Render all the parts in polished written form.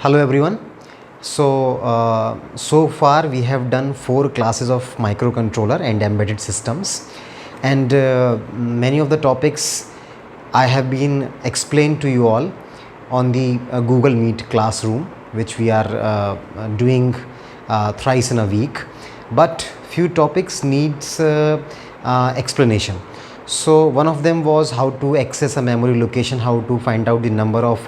Hello everyone. So far we have done 4 classes of microcontroller and embedded systems, and many of the topics I have been explained to you all on the Google Meet classroom, which we are doing thrice in a week, but few topics needs explanation. So one of them was how to access a memory location, how to find out the number of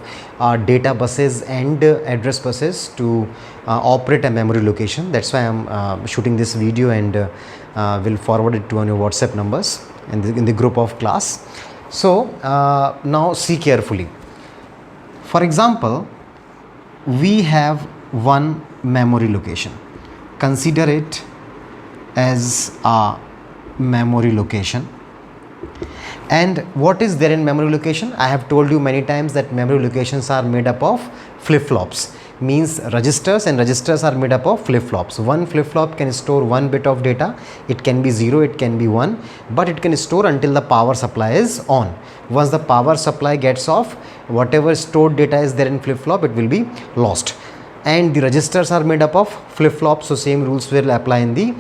data buses and address buses to operate a memory location. That's why I'm shooting this video and will forward it to on your WhatsApp numbers in the group of class. So now see carefully. For example, we have one memory location. Consider it as a memory location. And what is there in memory location? I have told you many times that memory locations are made up of flip-flops, means registers, and registers are made up of flip-flops. One flip-flop can store 1 bit of data. It can be 0, it can be 1, but it can store until the power supply is on. Once the power supply gets off, whatever stored data is there in flip-flop, it will be lost. And the registers are made up of flip-flops, so same rules will apply in the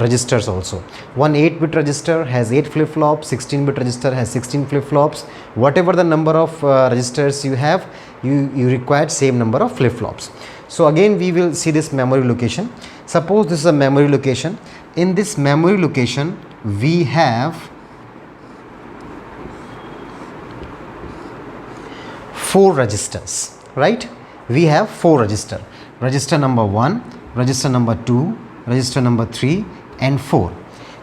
registers also. One 8-bit register has 8 flip-flops, 16-bit register has 16 flip-flops. Whatever the number of registers you have, you require same number of flip-flops. So again we will see this memory location. Suppose this is a memory location. In this memory location we have 4 registers, right? We have 4 registers. Register number 1, register number 2, register number 3 and 4.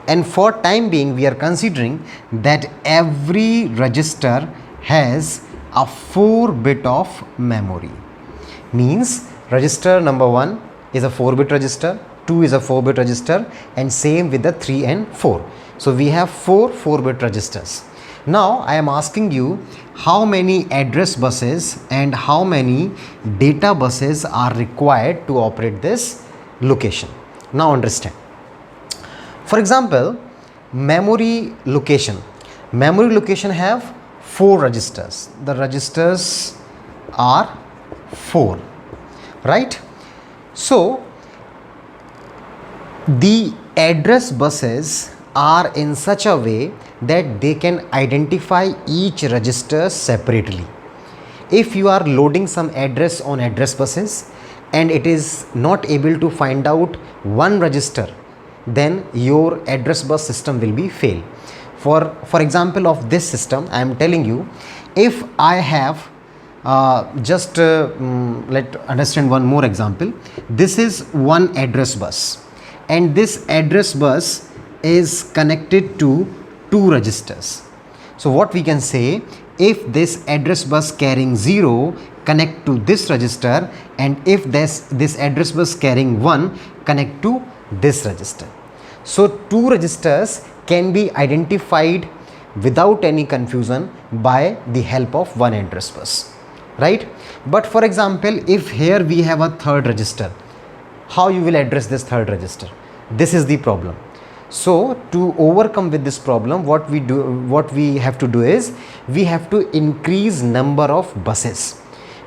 And for time being we are considering that every register has a 4-bit of memory. Means register number 1 is a 4-bit register, 2 is a 4-bit register, and same with the 3 and 4. So we have 4 4-bit registers. Now I am asking you how many address buses and how many data buses are required to operate this location. Now understand. For example, memory location have 4 registers. The registers are 4, right? So the address buses are in such a way that they can identify each register separately. If you are loading some address on address buses and it is not able to find out one register, then your address bus system will be fail. For example of this system, I am telling you, if I have let understand one more example. This is one address bus, and this address bus is connected to 2 registers. So what we can say, if this address bus carrying 0 connect to this register, and if this address bus carrying 1 connect to this register. So 2 registers can be identified without any confusion by the help of one address bus, right? But for example, if here we have a 3rd register, how you will address this 3rd register? This is the problem. So to overcome with this problem, what we have to do is we have to increase number of buses,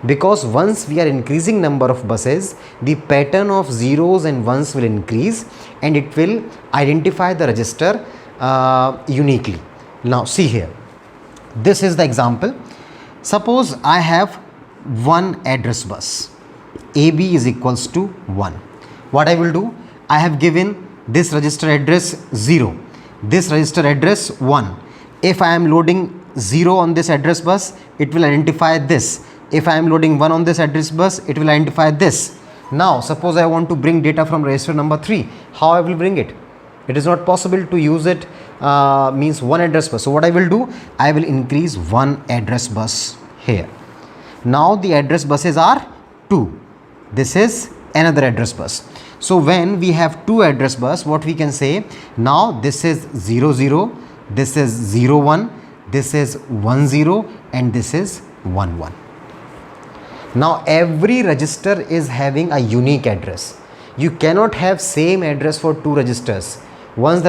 because once we are increasing number of buses, the pattern of zeros and ones will increase and it will identify the register uniquely. Now see here, this is the example. Suppose I have one address bus, AB is equals to 1. What I will do, I have given this register address 0, this register address 1. If I am loading 0 on this address bus, it will identify this. If I am loading 1 on this address bus, it will identify this. Now suppose I want to bring data from register number 3. How I will bring it? It is not possible to use it means one address bus. So what I will do, I will increase one address bus here. Now the address buses are 2. This is another address bus. So when we have 2 address bus, what we can say, now this is 0 0, this is 0 1, this is 1 0, and this is 1 1. Now every register is having a unique address. You cannot have same address for 2 registers. Once the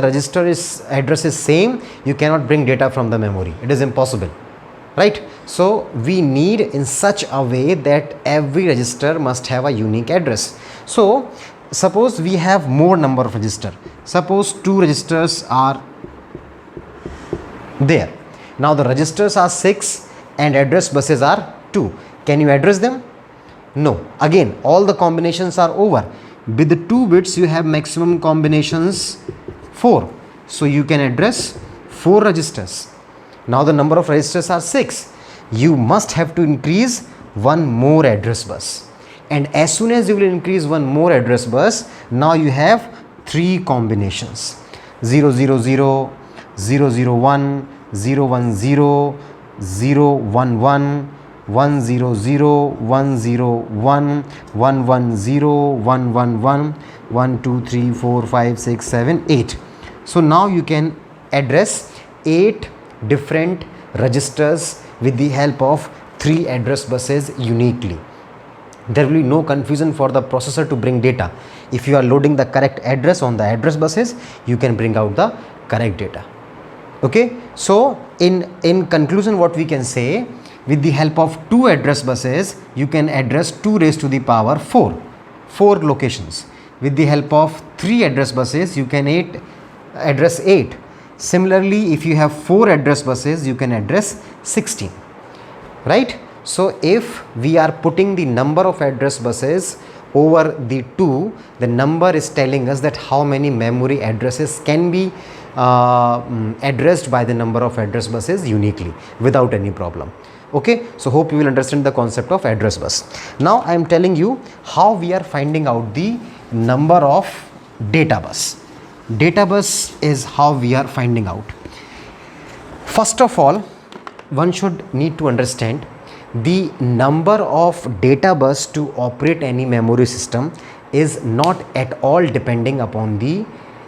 address is same, you cannot bring data from the memory. It is impossible. right? So we need in such a way that every register must have a unique address. So suppose we have more number of register, suppose 2 registers are there. Now the registers are 6 and address buses are 2. Can you address them? No. Again, all the combinations are over. With the 2 bits you have maximum combinations 4. So you can address 4 registers. Now the number of registers are 6. You must have to increase one more address bus. And as soon as you will increase one more address bus, now you have 3 combinations. 000, 001, 010, 011, 100, 101, 110, 111, 1, 2, 3, 4, 5, 6, 7, 8. So now you can address 8 different registers with the help of 3 address buses uniquely. There will be no confusion for the processor to bring data. If you are loading the correct address on the address buses, you can bring out the correct data. Okay, so in conclusion, what we can say, with the help of 2 address buses, you can address 2 raised to the power 4 locations. With the help of 3 address buses, you can address 8. Similarly, if you have 4 address buses, you can address 16, right? So if we are putting the number of address buses over the 2, the number is telling us that how many memory addresses can be addressed by the number of address buses uniquely without any problem. Okay, so hope you will understand the concept of address bus. Now I am telling you how we are finding out the number of data bus. Data bus is how we are finding out. First of all, one should need to understand the number of data bus to operate any memory system is not at all depending upon the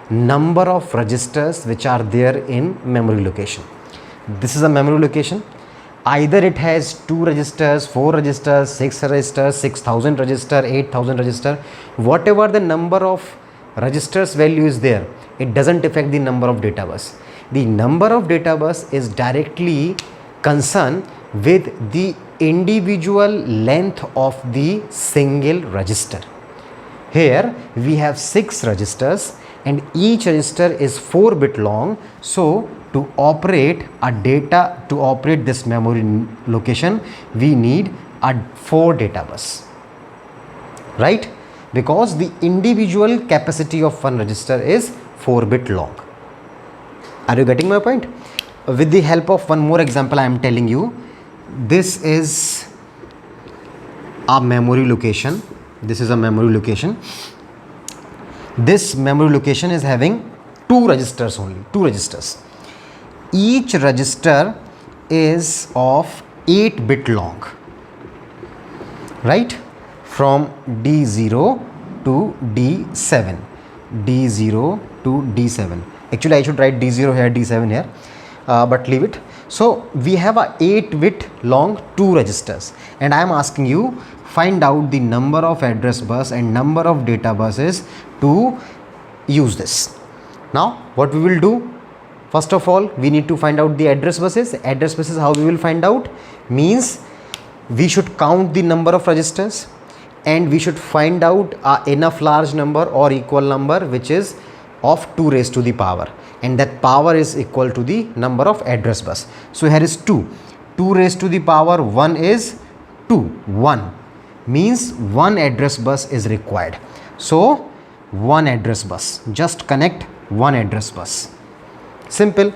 number of registers which are there in memory location. This is a memory location. Either it has 2 registers, 4 registers, 6 registers, 6000 register, 8000 register, whatever the number of registers value is there, it doesn't affect the number of data bus. The number of data bus is directly concerned with the individual length of the single register. Here we have 6 registers and each register is 4-bit long. So to operate this memory location, we need a 4 data bus, right? Because the individual capacity of one register is 4-bit long. Are you getting my point? With the help of one more example, I am telling you, this is a memory location. This is a memory location. This memory location is having 2 registers only, 2 registers. Each register is of 8-bit long, right? From D0 to D7, D0 to D7. Actually, I should write D0 here, D7 here, but leave it. So we have a 8-bit long 2 registers, and I am asking you, find out the number of address bus and number of data buses to use this. Now what we will do, first of all, we need to find out the address buses. Address buses, how we will find out, means we should count the number of registers and we should find out enough large number or equal number which is of 2 raised to the power, and that power is equal to the number of address bus. So here is 2 raised to the power 1 is 2, 1 means 1 address bus is required. So 1 address bus, just connect 1 address bus. Simple.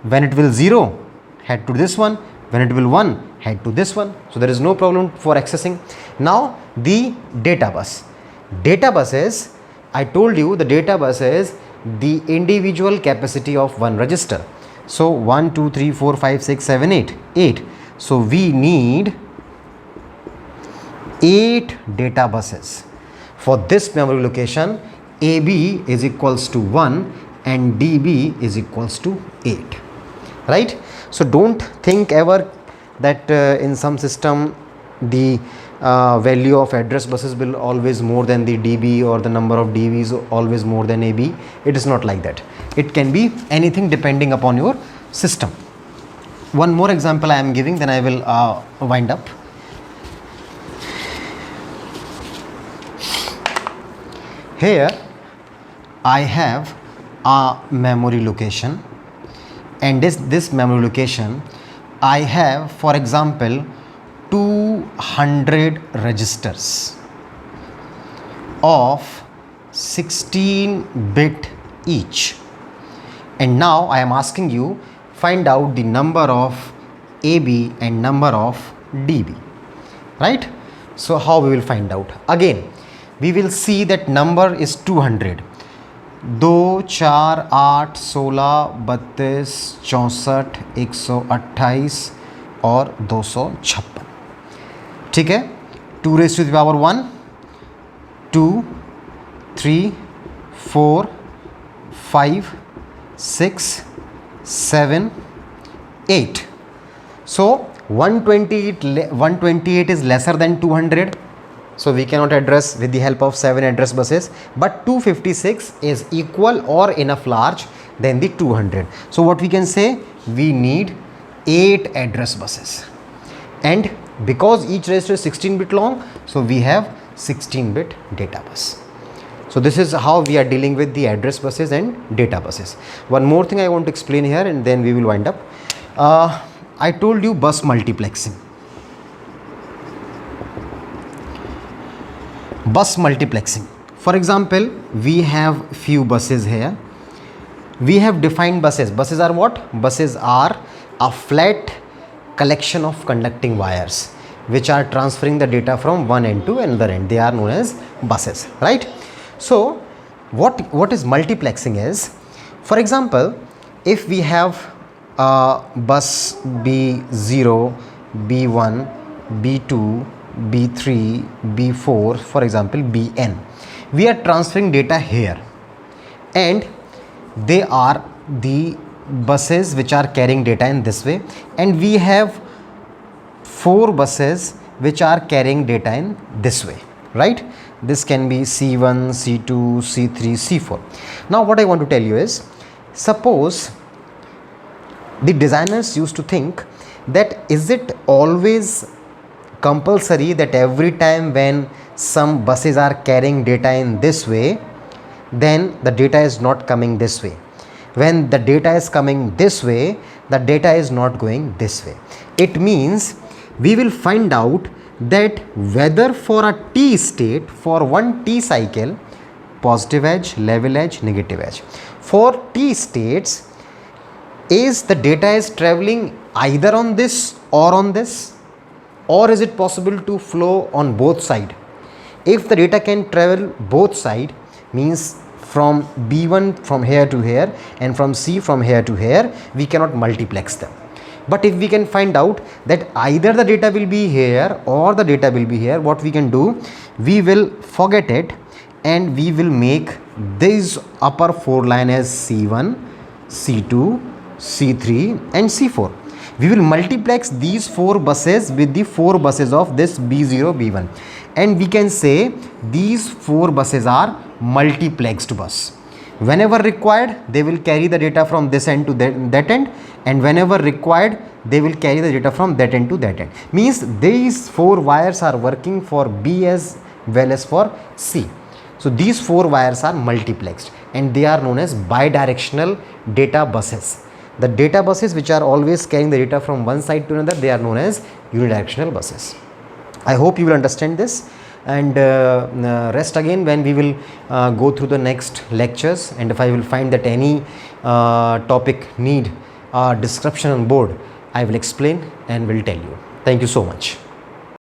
When it will 0, head to this one. When it will 1, head to this one. So there is no problem for accessing. Now the data bus. Data bus is, I told you, the data bus is the individual capacity of one register. So 1, 2, 3, 4, 5, 6, 7, 8. 8. So we need 8 data buses. For this memory location, AB is equals to 1 and DB is equals to 8, right? So don't think ever that in some system the value of address buses will always more than the DB or the number of DBs always more than AB. It is not like that. It can be anything depending upon your system. one more example I am giving, then I will wind up. Here I have a memory location, and this memory location I have, for example, 200 registers of 16-bit each. And now I am asking you, find out the number of AB and number of DB, right? So how we will find out? Again, we will see that number is 200. 2, 4, 8, 16, 32, 64, 128 और 256. ठीक है, 2 raised to the power 1, 2, 3, 4, 5, 6, 7, 8. So 128 is lesser than 200. So we cannot address with the help of 7 address buses, but 256 is equal or enough large than the 200. So what we can say, we need 8 address buses, and because each register is 16-bit long, so we have 16-bit data bus. So this is how we are dealing with the address buses and data buses. One more thing I want to explain here, and then we will wind up. I told you bus multiplexing. Bus multiplexing. For example, we have few buses here. We have defined buses. Buses are what? Buses are a flat collection of conducting wires which are transferring the data from one end to another end. They are known as buses, right? So what is multiplexing is, for example, if we have bus B0, B1, B2, B3, B4, for example Bn, we are transferring data here, and they are the buses which are carrying data in this way, and we have 4 buses which are carrying data in this way, right? This can be C1, C2, C3, C4. Now what I want to tell you is, suppose the designers used to think that is it always compulsory that every time when some buses are carrying data in this way, then the data is not coming this way. When the data is coming this way, the data is not going this way. It means we will find out that whether for a t state, for one t cycle, positive edge, level edge, negative edge, for t states, is the data is traveling either on this or on this, or is it possible to flow on both sides? If the data can travel both sides, means from B1 from here to here and from C from here to here, we cannot multiplex them. But if we can find out that either the data will be here or the data will be here, what we can do, we will forget it and we will make this upper 4 line as C1, C2, C3 and C4. We will multiplex these 4 buses with the 4 buses of this B0, B1, and we can say these 4 buses are multiplexed bus. Whenever required, they will carry the data from this end to that end, and whenever required, they will carry the data from that end to that end. Means these 4 wires are working for B as well as for C. So these 4 wires are multiplexed and they are known as bidirectional data buses. The data buses which are always carrying the data from one side to another, they are known as unidirectional buses. I hope you will understand this, and rest again when we will go through the next lectures, and if I will find that any topic need description on board, I will explain and will tell you. Thank you so much.